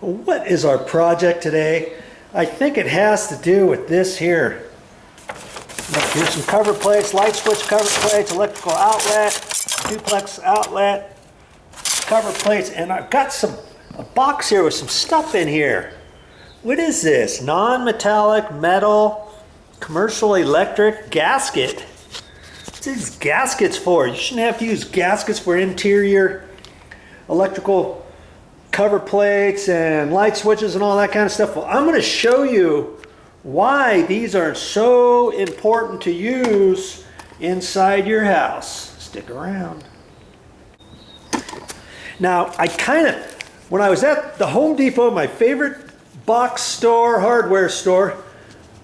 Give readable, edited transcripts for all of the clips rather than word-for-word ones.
What is our project today? I think it has to do with this here. Look, here's some cover plates, light switch cover plates, electrical outlet, duplex outlet, cover plates, and I've got a box here with some stuff in here. What is this? Non-metallic metal commercial electric gasket. What's these gaskets for? You shouldn't have to use gaskets for interior electrical cover plates and light switches and all that kind of stuff. Well, I'm going to show you why these are so important to use inside your house. Stick around. Now, when I was at the Home Depot, my favorite box store, hardware store,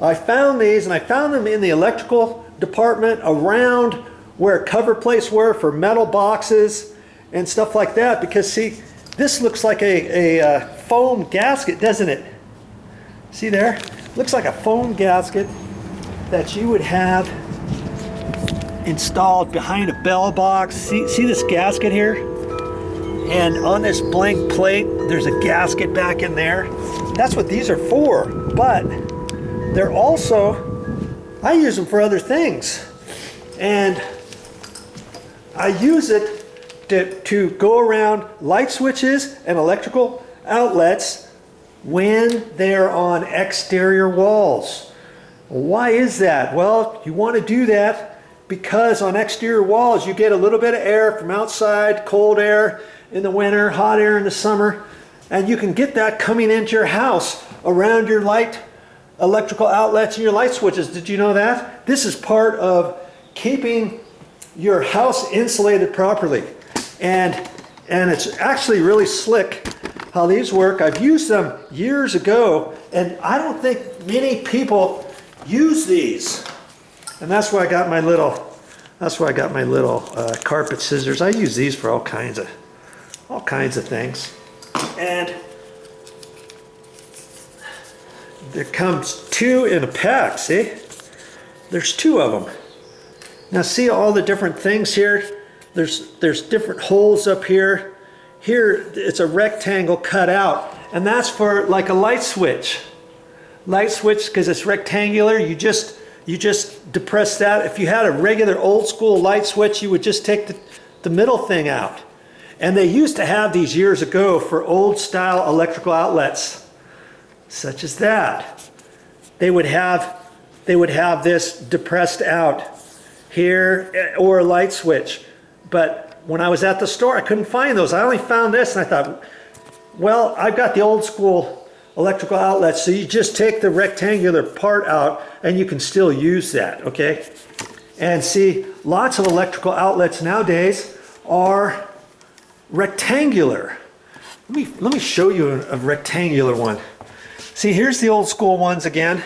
I found these, and I found them in the electrical department around where cover plates were for metal boxes and stuff like that, because see, this looks like a foam gasket, doesn't it? See there? Looks like a foam gasket that you would have installed behind a bell box. See this gasket here? And on this blank plate, there's a gasket back in there. That's what these are for, but they're also, I use them for other things. And I use it to go around light switches and electrical outlets when they're on exterior walls. Why is that? Well, you want to do that because on exterior walls you get a little bit of air from outside, cold air in the winter, hot air in the summer, and you can get that coming into your house around your light electrical outlets and your light switches. Did you know that? This is part of keeping your house insulated properly. And it's actually really slick how these work. I've used them years ago, and I don't think many people use these. And that's why I got my little carpet scissors. I use these for all kinds of things. And there comes two in a pack, see? There's two of them. Now see all the different things here? There's different holes up here. Here it's a rectangle cut out, and that's for like a light switch. Light switch, because it's rectangular, you just depress that. If you had a regular old school light switch, you would just take the middle thing out. And they used to have these years ago for old style electrical outlets, such as that. They would have this depressed out here, or a light switch. But when I was at the store, I couldn't find those. I only found this, and I thought, well, I've got the old school electrical outlets, so you just take the rectangular part out and you can still use that, okay? And see, lots of electrical outlets nowadays are rectangular. Let me show you a rectangular one. See, here's the old school ones again.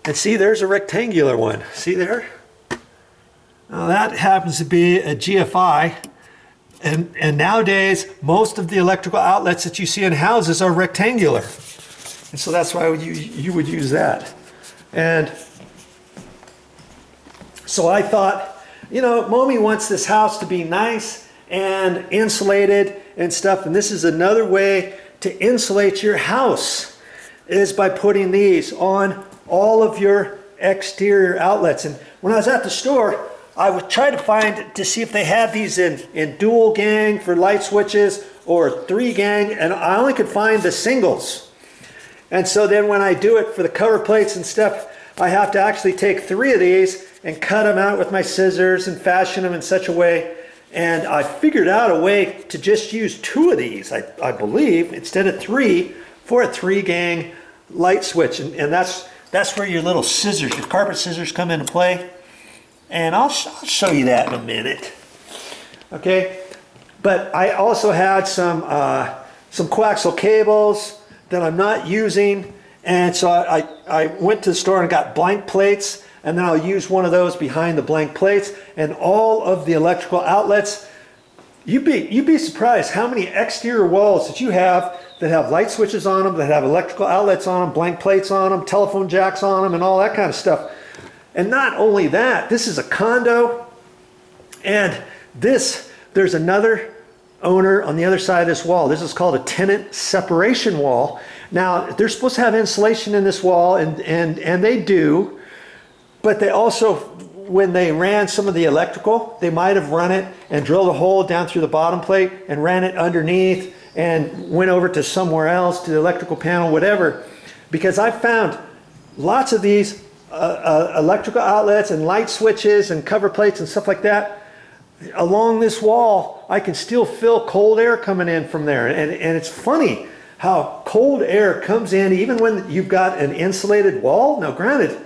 And see, there's a rectangular one. See there? Now that happens to be a GFI, and nowadays most of the electrical outlets that you see in houses are rectangular, and so that's why you would use that. And so I thought, you know, Mommy wants this house to be nice and insulated and stuff, and this is another way to insulate your house, is by putting these on all of your exterior outlets. And when I was at the store, I would try to see if they had these in dual gang for light switches or 3 gang, and I only could find the singles. And so then when I do it for the cover plates and stuff, I have to actually take 3 of these and cut them out with my scissors and fashion them in such a way. And I figured out a way to just use 2 of these, I believe, instead of 3, for a 3 gang light switch. And that's where your little scissors, your carpet scissors, come into play. And I'll show you that in a minute. Okay, but I also had some coaxial cables that I'm not using, and so I went to the store and got blank plates, and then I'll use one of those behind the blank plates, and all of the electrical outlets. You'd be surprised how many exterior walls that you have that have light switches on them, that have electrical outlets on them, blank plates on them, telephone jacks on them, and all that kind of stuff. And not only that, this is a condo, and there's another owner on the other side of this wall. This is called a tenant separation wall. Now, they're supposed to have insulation in this wall, and they do, but they also, when they ran some of the electrical, they might have run it and drilled a hole down through the bottom plate and ran it underneath and went over to somewhere else, to the electrical panel, whatever. Because I found lots of these electrical outlets and light switches and cover plates and stuff like that. Along this wall, I can still feel cold air coming in from there. And it's funny how cold air comes in even when you've got an insulated wall. Now granted,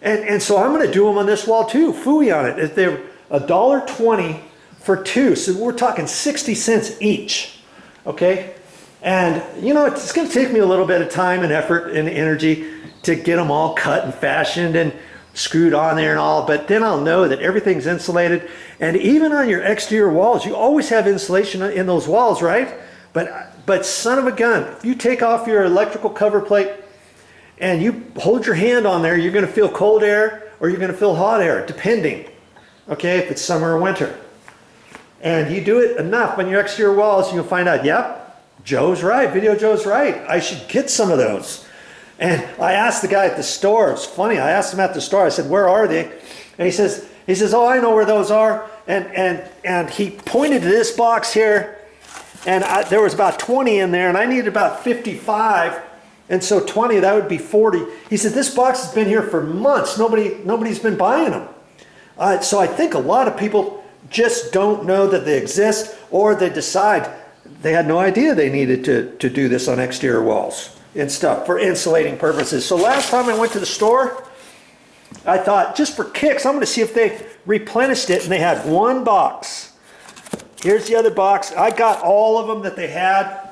and so I'm going to do them on this wall too, phooey on it. They're $1.20 for two, so we're talking 60 cents each, okay? And you know, it's going to take me a little bit of time and effort and energy to get them all cut and fashioned and screwed on there and all, but then I'll know that everything's insulated. And even on your exterior walls, you always have insulation in those walls, right? But son of a gun, if you take off your electrical cover plate and you hold your hand on there, you're going to feel cold air or you're going to feel hot air, depending, okay, if it's summer or winter. And you do it enough on your exterior walls, you'll find out, yep, Joe's right, VideoJoe's right. I should get some of those. And I asked the guy at the store, it's funny, I asked him at the store, I said, where are they? And he says, oh, I know where those are. And he pointed to this box here, and there was about 20 in there, and I needed about 55. And so 20, that would be 40. He said, this box has been here for months. Nobody's been buying them. So I think a lot of people just don't know that they exist, or they decide they had no idea they needed to do this on exterior walls and stuff for insulating purposes. So last time I went to the store, I thought, just for kicks, I'm going to see if they replenished it, and they had one box. Here's the other box. I got all of them that they had.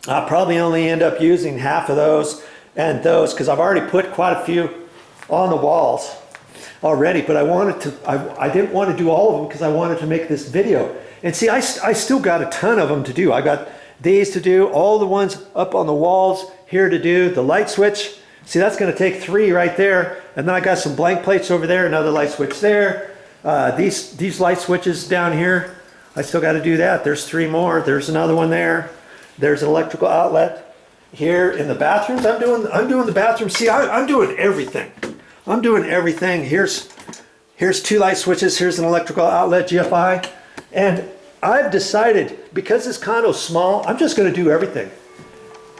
I'll probably only end up using half of those and those, because I've already put quite a few on the walls already, but I didn't want to do all of them because I wanted to make this video. And see, I still got a ton of them to do. I got these to do, all the ones up on the walls here to do, the light switch. See, that's going to take 3 right there. And then I got some blank plates over there, another light switch there. These light switches down here, I still got to do that. There's 3 more. There's another one there. There's an electrical outlet here in the bathrooms. I'm doing the bathroom. See, I'm doing everything. I'm doing everything. Here's 2 light switches. Here's an electrical outlet, GFI. And I've decided, because this condo's small, I'm just going to do everything.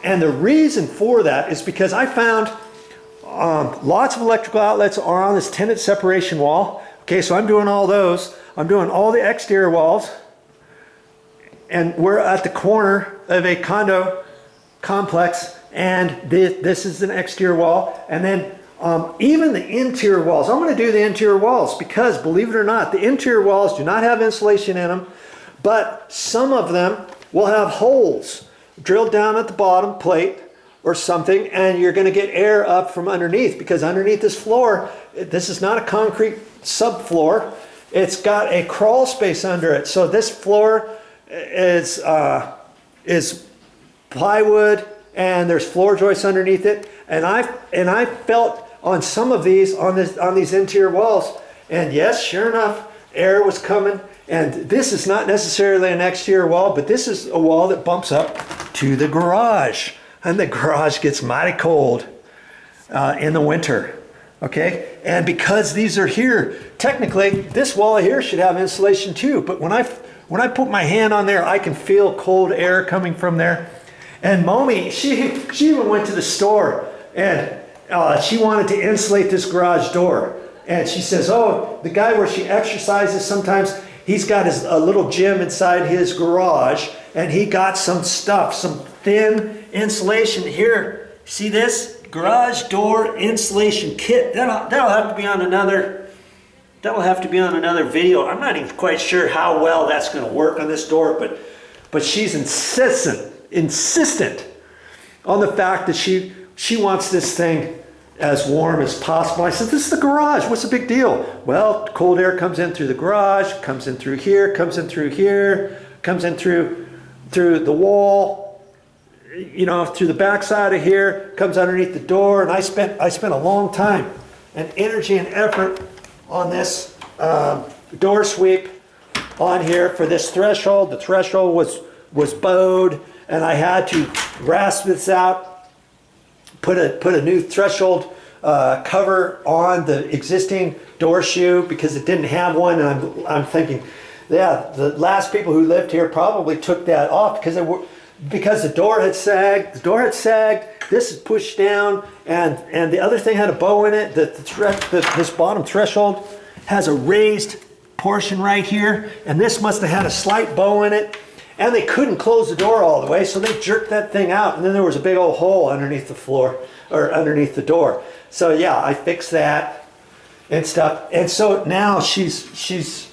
And the reason for that is because I found lots of electrical outlets are on this tenant separation wall. Okay, so I'm doing all those. I'm doing all the exterior walls. And we're at the corner of a condo complex, and this is an exterior wall. And then even the interior walls, I'm going to do the interior walls because, believe it or not, the interior walls do not have insulation in them, but some of them will have holes drilled down at the bottom plate or something, and you're going to get air up from underneath, because underneath this floor, this is not a concrete subfloor, it's got a crawl space under it. So this floor is plywood, and there's floor joists underneath it, and I felt on some of these on these interior walls, and yes, sure enough, air was coming. And this is not necessarily an exterior wall, but this is a wall that bumps up to the garage, and the garage gets mighty cold in the winter. Okay, and because these are here, technically this wall here should have insulation too, but when I put my hand on there, I can feel cold air coming from there. And Momi, she even went to the store, and she wanted to insulate this garage door. And she says, oh, the guy where she exercises sometimes, he's got a little gym inside his garage, and he got some stuff, some thin insulation here. See this? Garage door insulation kit. That'll have to be on another video. I'm not even quite sure how well that's going to work on this door, but she's insistent on the fact that she wants this thing as warm as possible. I said, this is the garage. What's the big deal? Well, cold air comes in through the garage, comes in through here, comes in through here, comes in through the wall, you know, through the back side of here, comes underneath the door. And I spent a long time and energy and effort on this door sweep on here for this threshold. The threshold was bowed, and I had to rasp this out, put a new threshold cover on the existing door shoe because it didn't have one, and I'm thinking, yeah, the last people who lived here probably took that off because the door had sagged. The door had sagged. This is pushed down, and the other thing had a bow in it. This bottom threshold has a raised portion right here, and this must have had a slight bow in it, and they couldn't close the door all the way, so they jerked that thing out, and then there was a big old hole underneath the floor, or underneath the door. So yeah, I fixed that and stuff, and so now she's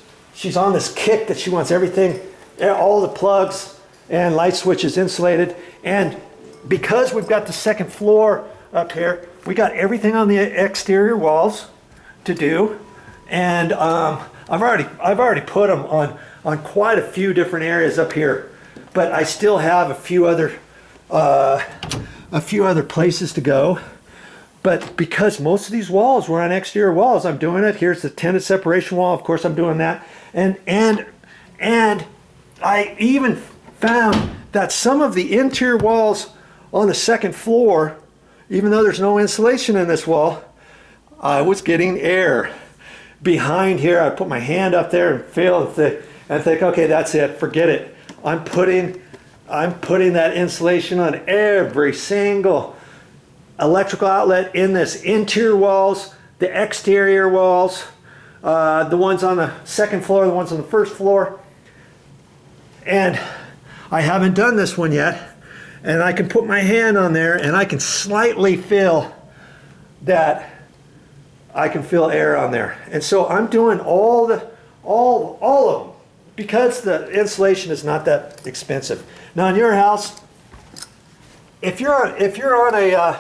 on this kick that she wants everything, all the plugs and light switches insulated, and because we've got the second floor up here, we got everything on the exterior walls to do, and I've already put them on quite a few different areas up here, but I still have a few other places to go. But because most of these walls were on exterior walls, I'm doing it. Here's the tenant separation wall. Of course, I'm doing that, and I even found that some of the interior walls on the second floor, even though there's no insulation in this wall, I was getting air behind here. I put my hand up there and feel and think, okay, that's it, forget it. I'm putting that insulation on every single electrical outlet in this interior walls, the exterior walls, the ones on the second floor, the ones on the first floor. And I haven't done this one yet, and I can put my hand on there and I can slightly feel that. I can feel air on there. And so I'm doing all of them because the insulation is not that expensive. Now in your house, if you're on a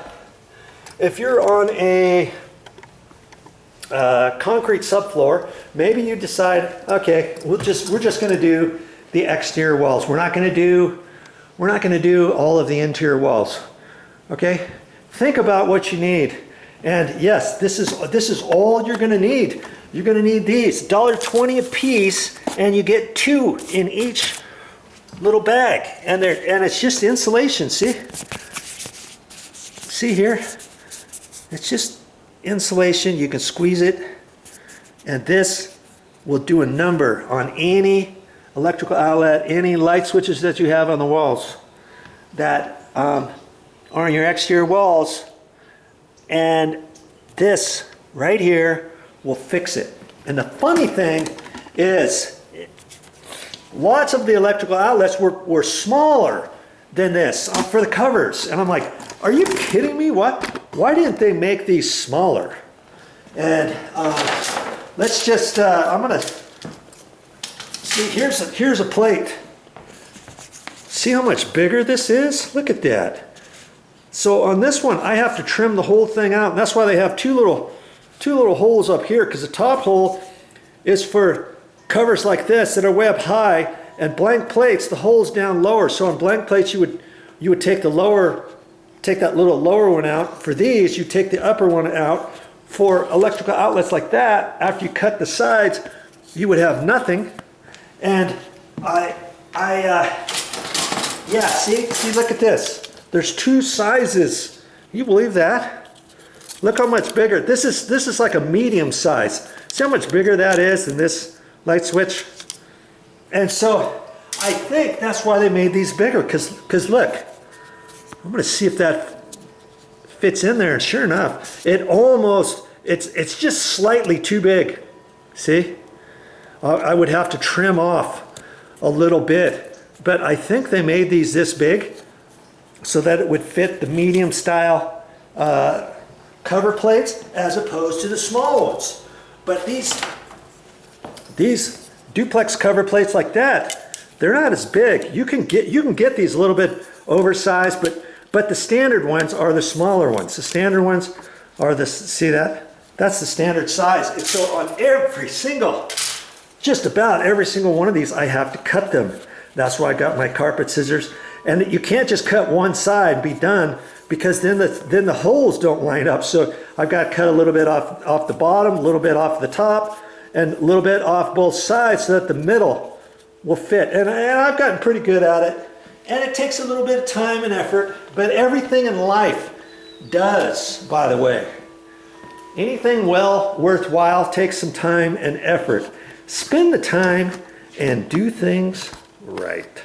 concrete subfloor, maybe you decide, okay, we're just going to do the exterior walls. We're not going to do all of the interior walls. Okay? Think about what you need. And yes, this is all you're going to need. You're going to need these, $1.20 a piece, and you get 2 in each little bag. And it's just insulation. See here? It's just insulation. You can squeeze it, and this will do a number on any electrical outlet, any light switches that you have on the walls that are on your exterior walls. And this right here will fix it. And the funny thing is, lots of the electrical outlets were smaller than this for the covers. And I'm like, are you kidding me? Why didn't they make these smaller? And let's just, I'm gonna see, here's a plate. See how much bigger this is? Look at that. So on this one, I have to trim the whole thing out, and that's why they have two little holes up here, because the top hole is for covers like this that are way up high, and blank plates, the hole's down lower. So on blank plates, you would take that little lower one out. For these, you take the upper one out. For electrical outlets like that, after you cut the sides, you would have nothing. And yeah, see, look at this. There's 2 sizes. You believe that? Look how much bigger. This is like a medium size. See how much bigger that is than this light switch? And so I think that's why they made these bigger, because look, I'm gonna see if that fits in there, and sure enough, it's just slightly too big. See? I would have to trim off a little bit, but I think they made these this big so that it would fit the medium style cover plates as opposed to the small ones. But these duplex cover plates like that, they're not as big. You can get these a little bit oversized, but the standard ones are the smaller ones. The standard ones are see that? That's the standard size. And so on just about every single one of these, I have to cut them. That's why I got my carpet scissors. And you can't just cut one side and be done, because then the holes don't line up. So I've got to cut a little bit off the bottom, a little bit off the top, and a little bit off both sides, so that the middle will fit. And I've gotten pretty good at it. And it takes a little bit of time and effort, but everything in life does, by the way. Anything well worthwhile takes some time and effort. Spend the time and do things right.